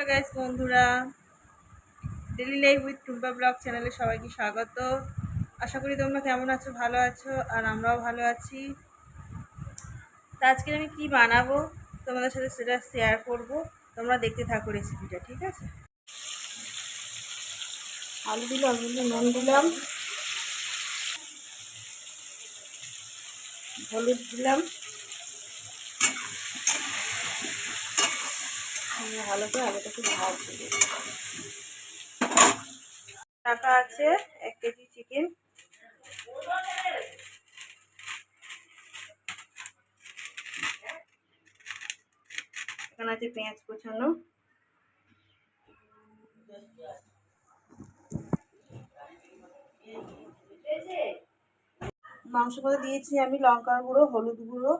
Guys বন্ধুরা, daily life with Tumpa blog চ্যানেলে সবাইকে স্বাগত। আশা করি তোমরা কেমন আছো, ভালো আছো, আর আমরাও ভালো আছি। তো আজকে আমি কি বানাবো তোমাদের সাথে সেটা শেয়ার করব। তোমরা দেখতে থাকো রেসিপিটা, ঠিক আছে? আলু দিলাম, নুন দিলাম, হলুদ দিলাম, ভালো করে আলুটাকে ভাজতে দিই। টাকা আছে 1 কেজি চিকেন, এখানে আছে পেঁয়াজ কুচানো, মাংস করে দিয়েছি আমি লঙ্কার গুঁড়ো, হলুদ গুঁড়ো,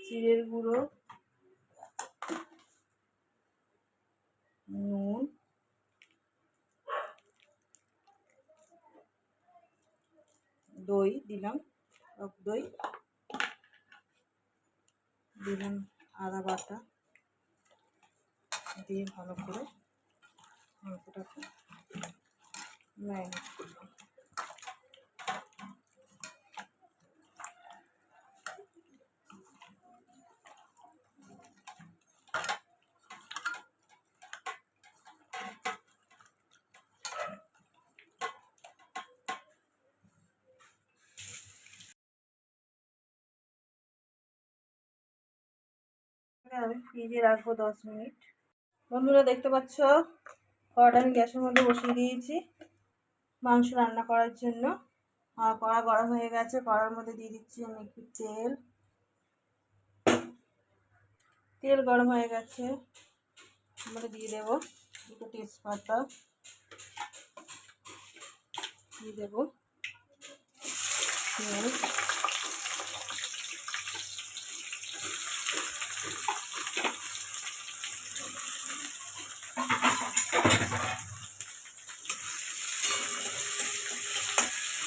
জিরের গুঁড়ো, নুন, দই দিলাম, টক দই দিলাম, আদা বাটা দিয়ে ভালো করে মাংসটাকে ম্যারিনেট করলাম। আমি ফ্রিজে রাখবো 10 মিনিট। বন্ধুরা দেখতে পাচ্ছ, কড়াটা আমি গ্যাসের মধ্যে বসিয়ে দিয়েছি মাংস রান্না করার জন্য। আর কড়া গরম হয়ে গেছে, কড়ার মধ্যে দিয়ে দিচ্ছি আমি একটু তেল। তেল গরম হয়ে গেছে, আমরা দিয়ে দেবো দুটো তেজপাতা, দিয়ে দেবো পেঁয়াজ,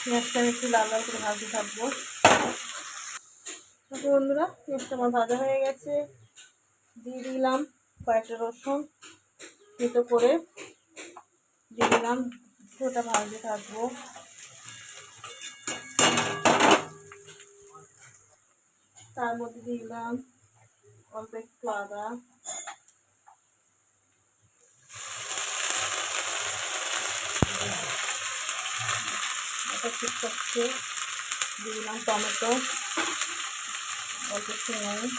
পেঁয়াজটা একটু লাল লাল করে ভাজতে থাকবো। বন্ধুরা, পেঁয়াজটা আমার ভাজা হয়ে গেছে, দিয়ে দিলাম কয়েকটা রসুন থেতো করে দিয়ে দিলাম, ওটা ভাজতে থাকবো। তার মধ্যে দিলাম অল্প একটু আদা, এটা ঠিক করছে, দিয়ে দিলাম টমেটো, অল্প একটু নুন,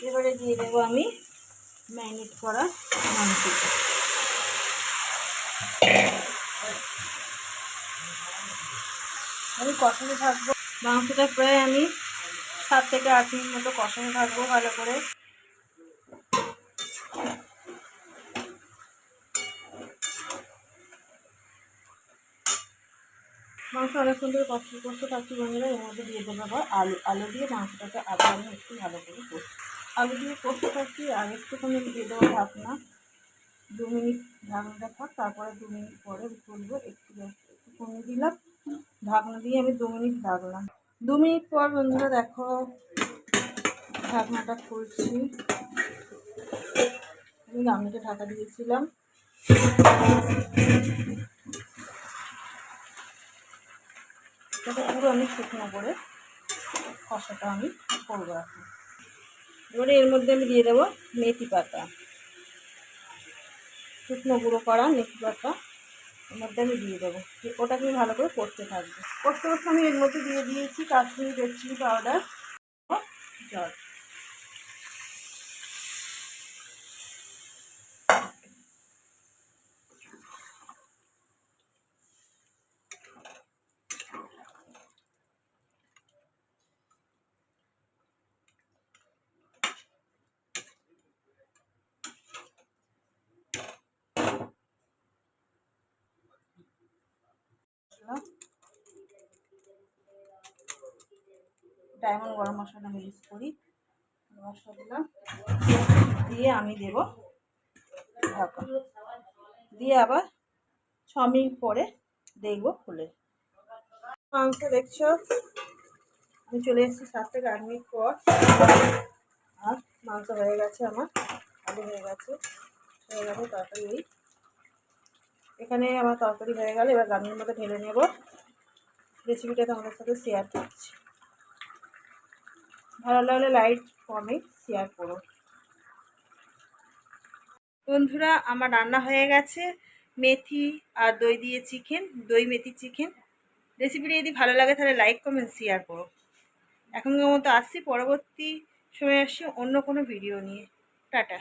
এবারে দিয়ে দেবো আমি ম্যারিনেট করা মাংসটা। আমি কষাতে থাকবো মাংসটা, প্রায় আমি 7 থেকে 8 মিনিট মতো কষাতে থাকবো ভালো করে। মাংস অনেক সুন্দর কষতে থাকছি বন্ধুরা। এর মধ্যে দিয়ে দেবো আবার আলু দিয়ে মাংসটাকে আবার আমি একটু ভালো করে কষি। আলু দিয়ে কষতে থাকছি, আর একটুখানি দিয়ে দেবো ঢাকনা, 2 মিনিট ঢাকনাটা থাক, তারপরে 2 মিনিট পরে খুলবো। একটু কমিয়ে দিলাম, ঢাকনা দিয়ে আমি 2 মিনিট রাখলাম। 2 মিনিট পর বন্ধুরা দেখো, ঢাকনাটা খুলছি। আমি গামলাটা ঢাকা দিয়েছিলাম। পুরো আমি শুকনো করে কষাটা আমি করবো এখন। এবারে এর মধ্যে আমি দিয়ে দেবো মেথি পাতা, শুকনো গুঁড়ো করা মেথি পাতা এর মধ্যে আমি দিয়ে দেবো। ওটাকে আমি ভালো করে কষতে থাকবো। কষতে কষতে আমি এর মধ্যে দিয়ে দিয়েছি কাশ্মীরি রেড চিলি পাউডার, জল। ডায়মন্ড গরম মশলা আমি ইউজ করি, মশলা দিলাম, দিয়ে আমি দেবো ঢাকা। দিয়ে আবার 6 মিনিট পরে দেখবো খুলে। মাংস দেখছো আমি চলে এসেছি 7 থেকে 8 মিনিট পর। আর মাংস হয়ে গেছে আমার, আলু হয়ে গেছে তরকারি। ওই এখানে আমার তরকারি হয়ে গেল, এবার রান্নার মধ্যে ঢেলে নেব। রেসিপিটা তোমাদের সাথে শেয়ার করছি। ভালো লাগলে লাইক কমেন্ট শেয়ার করো। বন্ধুরা আমার রান্না হয়ে গেছে, মেথি আর দই দিয়ে চিকেন, দই মেথি চিকেন। রেসিপিটা যদি ভালো লাগে তাহলে লাইক কমেন্ট শেয়ার করো। এখনকার মতো আসছি, পরবর্তী সময় আসছি অন্য কোনো ভিডিও নিয়ে। টাটা।